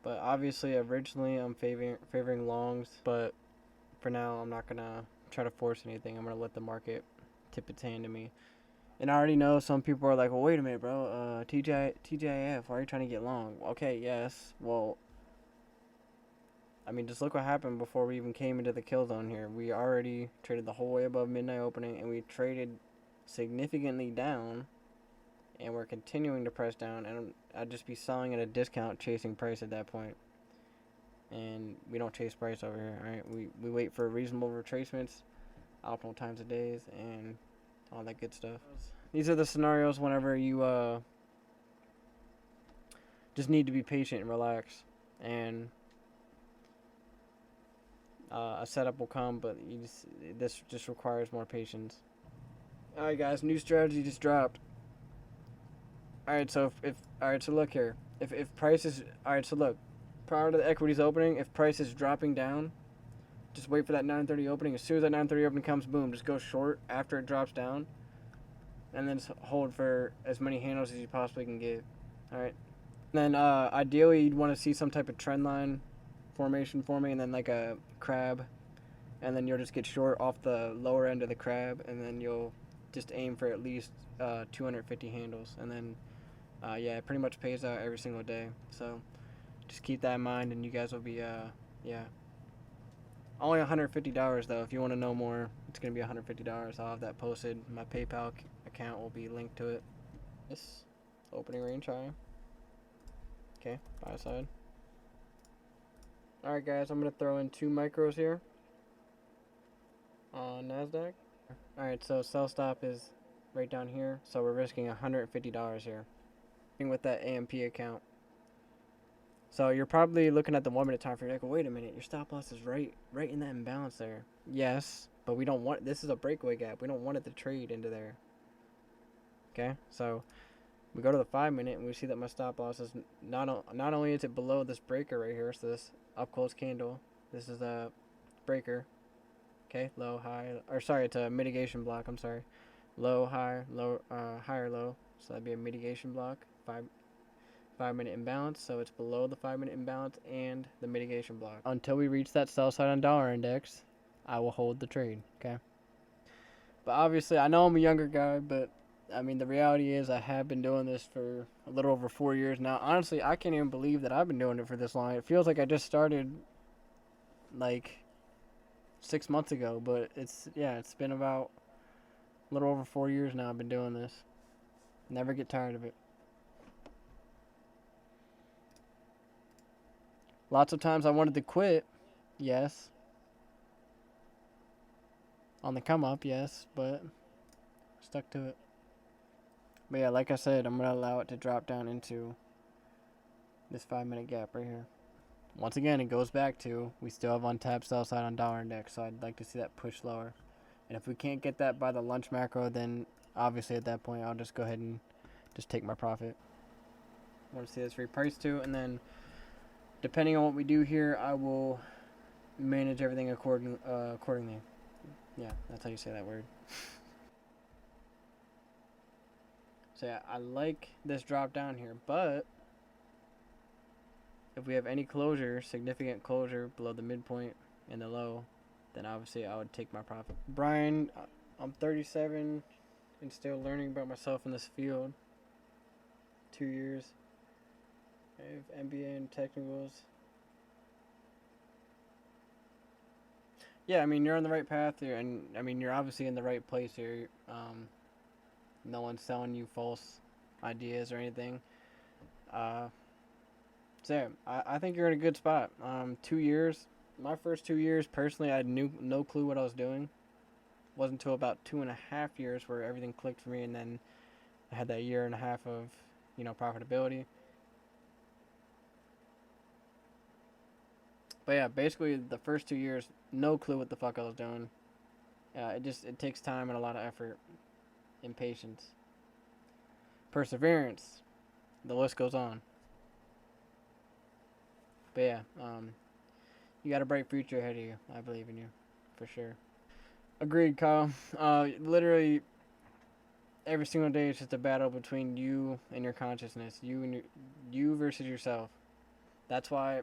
But obviously, originally I'm favoring longs, but for now I'm not gonna try to force anything. I'm gonna let the market tip its hand to me. And I already know some people are like, well, wait a minute, bro. TGIF, why are you trying to get long? Okay, yes. Well, I mean, just look what happened before we even came into the kill zone here. We already traded the whole way above midnight opening, and we traded significantly down, and we're continuing to press down. And I'd just be selling at a discount, chasing price at that point. And we don't chase price over here, alright? We wait for reasonable retracements, optimal times of days, and all that good stuff. These are the scenarios whenever you just need to be patient and relax, and a setup will come, but this just requires more patience. All right, guys, new strategy just dropped. All right, so if all right, so look here. If price is all right, so look, prior to the equities opening, if price is dropping down, just wait for that 9:30 opening. As soon as that 9:30 opening comes, boom, just go short after it drops down, and then just hold for as many handles as you possibly can get. All right. And then ideally, you'd want to see some type of trend line formation forming, and then like a crab, and then you'll just get short off the lower end of the crab, and then you'll just aim for at least 250 handles, and then yeah, it pretty much pays out every single day. So just keep that in mind, and you guys will be yeah. Only $150 though. If you want to know more, it's gonna be $150. I'll have that posted. My PayPal account will be linked to it. This opening range high. Okay, buy side. Alright guys, I'm going to throw in 2 micros here on NASDAQ. Alright, so sell stop is right down here, so we're risking $150 here with that AMP account. So you're probably looking at the 1 minute time frame, like, well, wait a minute, your stop loss is right in that imbalance there. Yes, but we don't want, this is a breakaway gap. We don't want it to trade into there. Okay, so we go to the 5 minute and we see that my stop loss is not only is it below this breaker right here, so this up close candle, this is a breaker. Okay, low, high, or sorry, it's a mitigation block. I'm sorry, low, high, low, higher, low. So that'd be a mitigation block. 5 minute imbalance, so it's below the 5 minute imbalance and the mitigation block. Until we reach that sell side on dollar index, I will hold the trade. Okay. But obviously, I know I'm a younger guy, but I mean, the reality is I have been doing this for a little over 4 years now. Honestly, I can't even believe that I've been doing it for this long. It feels like I just started like 6 months ago, but it's been about a little over 4 years now I've been doing this. Never get tired of it. Lots of times I wanted to quit, yes. On the come up, yes, but stuck to it. But yeah, like I said, I'm going to allow it to drop down into this 5 minute gap right here. Once again, it goes back to we still have untapped sell side on dollar index, so I'd like to see that push lower. And if we can't get that by the lunch macro, then obviously at that point I'll just go ahead and just take my profit. I want to see this reprice too, and then depending on what we do here, I will manage everything accordingly. Yeah, that's how you say that word. So yeah, I like this drop down here, but if we have any closure, significant closure below the midpoint and the low, then obviously I would take my profit. Brian, I'm 37 and still learning about myself in this field. 2 years. I have MBA and technicals. Yeah, I mean, you're on the right path here, and I mean, you're obviously in the right place here. No one's selling you false ideas or anything. So yeah, I think you're in a good spot. 2 years. My first 2 years, personally, I had no clue what I was doing. Wasn't until about 2.5 years where everything clicked for me, and then I had that year and a half of, profitability. But yeah, basically the first 2 years, no clue what the fuck I was doing. It takes time and a lot of effort and patience. Perseverance. The list goes on. But yeah, you got a bright future ahead of you. I believe in you, for sure. Agreed, Kyle. Literally, every single day it's just a battle between you and your consciousness. You versus yourself. That's why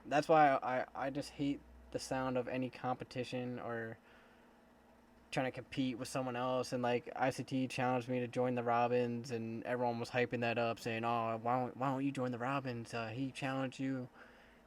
I just hate the sound of any competition or trying to compete with someone else. And like ICT challenged me to join the Robins, and everyone was hyping that up, saying, "Oh, why don't you join the Robins? He challenged you,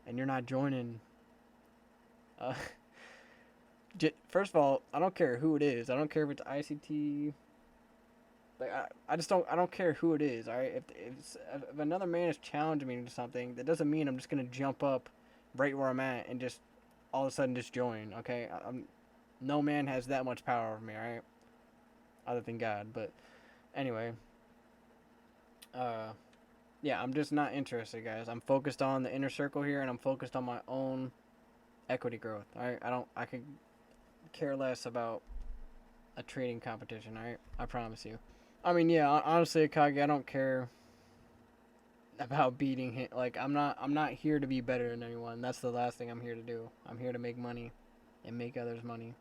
and you're not joining." Uh, First of all, I don't care who it is. I don't care if it's ICT. Like I just don't. I don't care who it is. All right. If another man is challenging me to something, that doesn't mean I'm just gonna jump up, right where I'm at, and just all of a sudden just join. Okay. No man has that much power over me. All right. Other than God. But anyway. Uh. Yeah. I'm just not interested, guys. I'm focused on the inner circle here, and I'm focused on my own equity growth. All right. I don't. I could care less about a trading competition. All right. I promise you. I mean, yeah. Honestly, Kage, I don't care about beating him. Like I'm not here to be better than anyone. That's the last thing I'm here to do. I'm here to make money and make others money.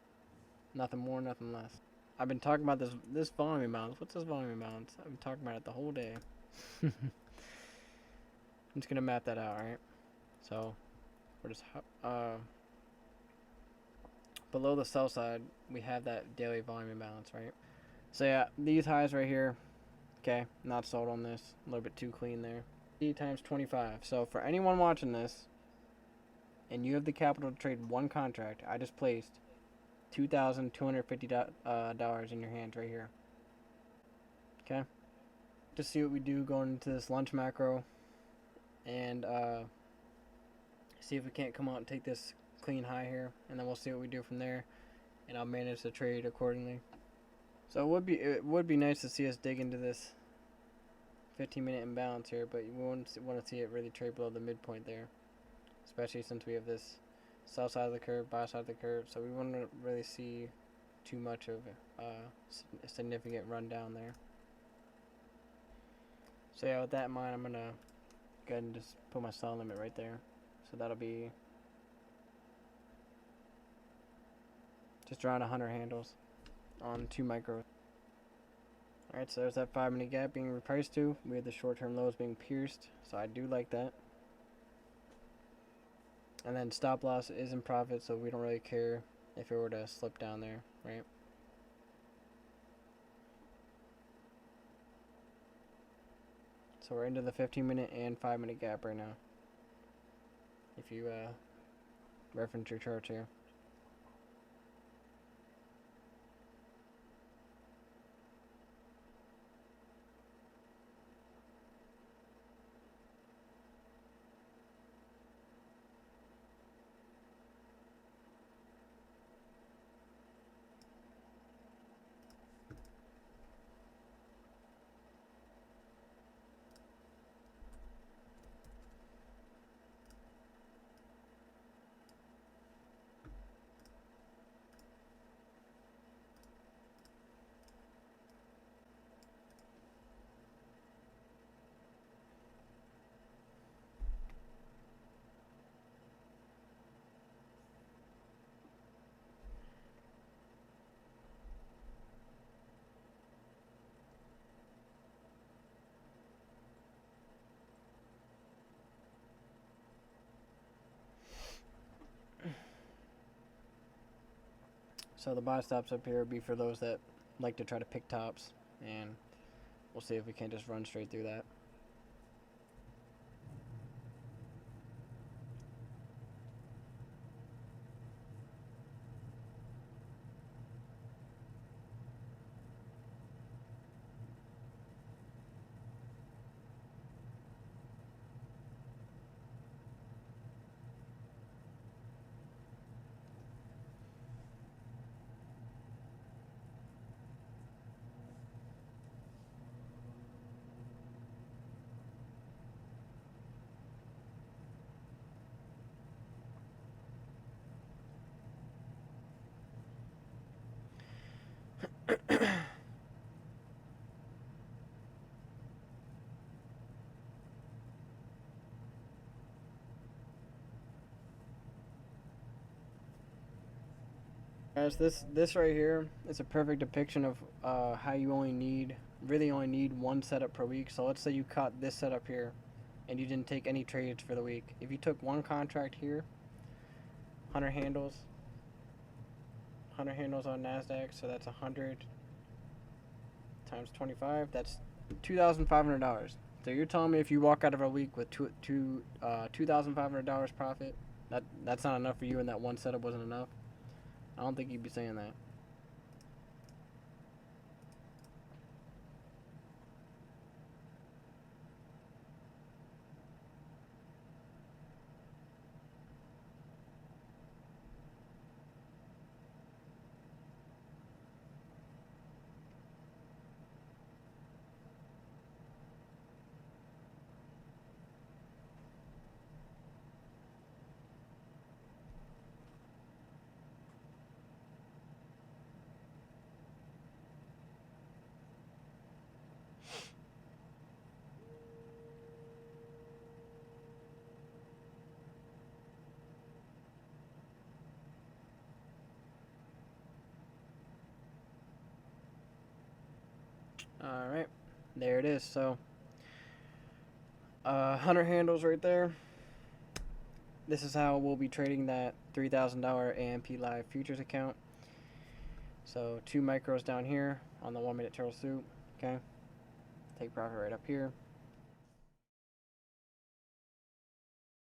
Nothing more, nothing less. I've been talking about this volume imbalance. What's this volume imbalance? I've been talking about it the whole day. I'm just gonna map that out, right? So we're just below the sell side, we have that daily volume imbalance, right? So yeah, these highs right here. Okay, not sold on this. A little bit too clean there. E times 25. So for anyone watching this, and you have the capital to trade one contract, I just placed $2,250 in your hands right here. Okay? Just see what we do going into this lunch macro, and see if we can't come out and take this clean high here, and then we'll see what we do from there, and I'll manage the trade accordingly. So it would be nice to see us dig into this 15-minute imbalance here, but you want to see it really trade below the midpoint there, especially since we have this sell side of the curve, buy side of the curve. So we want to really see too much of a significant run down there. So yeah, with that in mind, I'm gonna go ahead and just put my sell limit right there. So that'll be just around 100 handles on 2 micros. Alright, so there's that 5-minute gap being repriced to. We have the short-term lows being pierced, so I do like that. And then stop loss is in profit, so we don't really care if it were to slip down there, right? So we're into the 15-minute and 5-minute gap right now. If you reference your charts here. So the buy stops up here would be for those that like to try to pick tops, and we'll see if we can't just run straight through that. Guys, this right here is a perfect depiction of how you really only need one setup per week. So let's say you caught this setup here and you didn't take any trades for the week. If you took one contract here, 100 handles, 100 handles on NASDAQ, so that's 100 times 25, that's $2,500. So you're telling me if you walk out of a week with $2,500 profit, that's not enough for you, and that one setup wasn't enough? I don't think you'd be saying that. All right, there it is. So 100 handles right there. This is how we'll be trading that $3,000 AMP Live futures account. So 2 micros down here on the 1 minute turtle soup. Okay, take profit right up here.